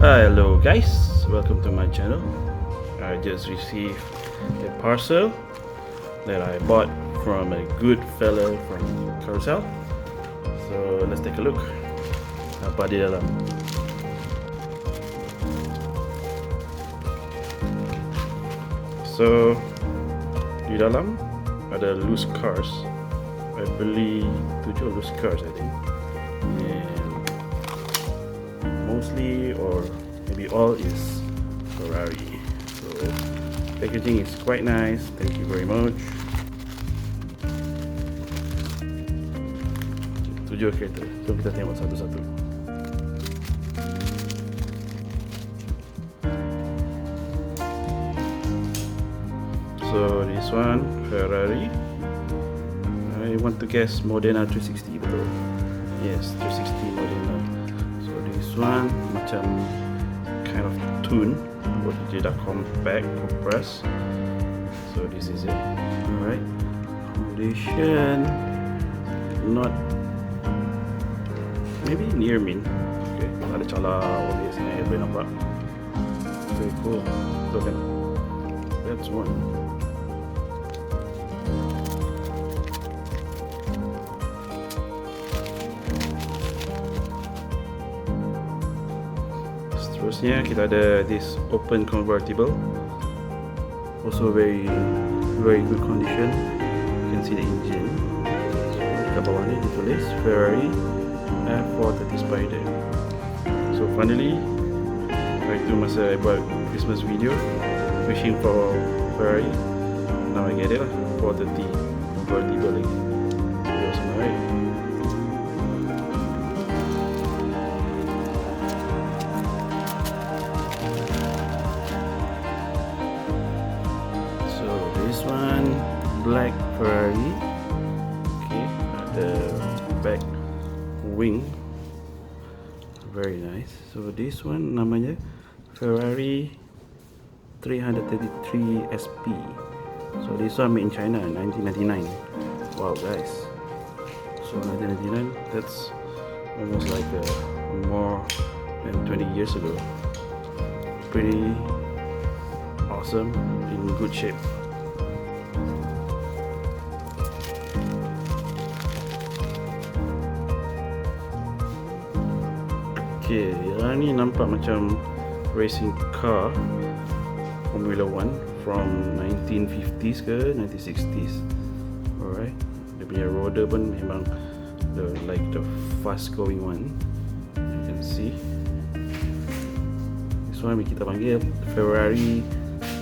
Hello guys, welcome to my channel. I just received a parcel that I bought from a good fella from Carousell. So let's take a look apa di dalam. So di dalam ada loose cars. I beli 7 loose cars I think. Mostly or maybe all is FERRARI. So packaging is quite nice. Thank you very much. 7 kereta. So kita tengok satu-satu. So this one FERRARI. I want to guess Modena 360 betul. Yes, 360 Modena. This one macam kind of tune buat dia dah compact compress. So this is it. Alright, condition not maybe near mint. Okay, ada cala obvious ni boleh nampak. Very cool. So kan, that's one. Terusnya kita ada this open convertible, also very good condition. You can see the engine. Kat bawah ni ditulis FERRARI F430 Spider. So finally, waktu masa I buat Christmas video wishing for FERRARI, now I get it lah, 430 convertible lagi. Very awesome, right? One black FERRARI. Okay, the back wing, very nice. So this one namanya FERRARI 333 SP. So this one made in China 1999. Wow guys, so 1999, that's almost like more than 20 years ago. Pretty awesome, in good shape. Okay, yang ni nampak macam racing car Formula 1 from 1950s ke 1960s. Alright, dia punya roda pun memang the fast going one. You can see this one kita panggil FERRARI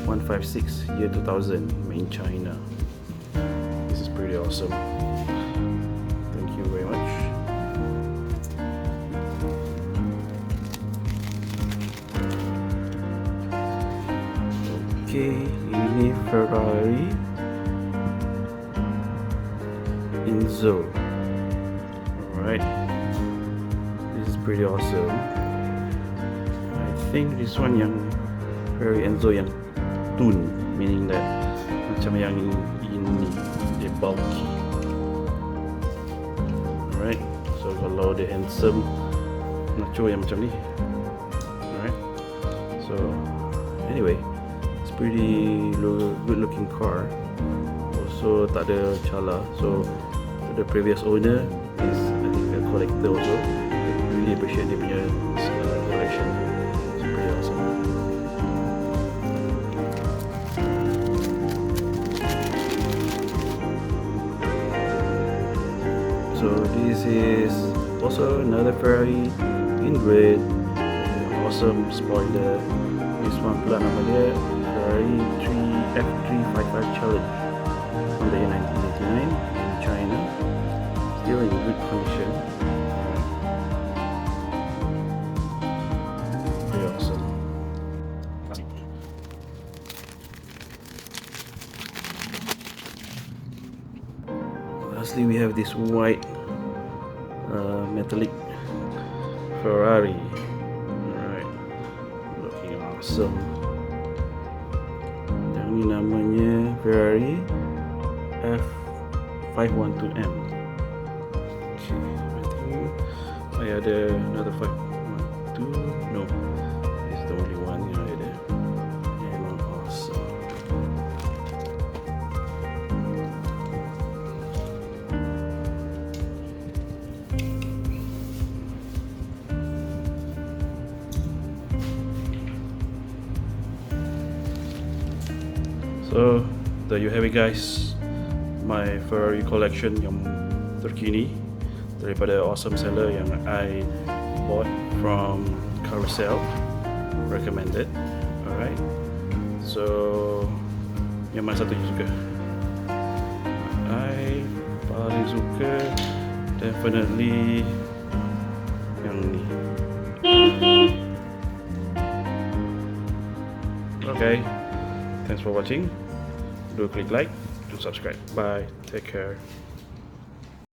156 year 2000, made in China. This is pretty awesome. Thank you very much. Okay, ini FERRARI Enzo. Alright, this is pretty awesome. I think this one yang FERRARI Enzo yang tune, meaning that macam yang ini dia bulky. Alright, so kalau dia handsome macho yang macam ni. Alright, so anyway, pretty good looking car. Also tak ada cala. So the previous owner is I think a collector also. I really appreciate dia punya collection. It's pretty awesome. So this is also another FERRARI in red. Awesome spoiler. This one pula nama dia FERRARI F355 Challenge from the year 1989 in China. Still in good condition. Very awesome. Lastly, we have this white metallic FERRARI. Alright, looking awesome. Ini namanya FERRARI F512M. Okay, I think I ada another 512. No, So there you have it guys, my Ferrari collection yang terkini daripada awesome seller yang I bought from Carousell, recommended. Alright, so yang mana satu you suka? I paling suka definitely yang ni. Okay, thanks for watching. Do click like, do subscribe. Bye, take care.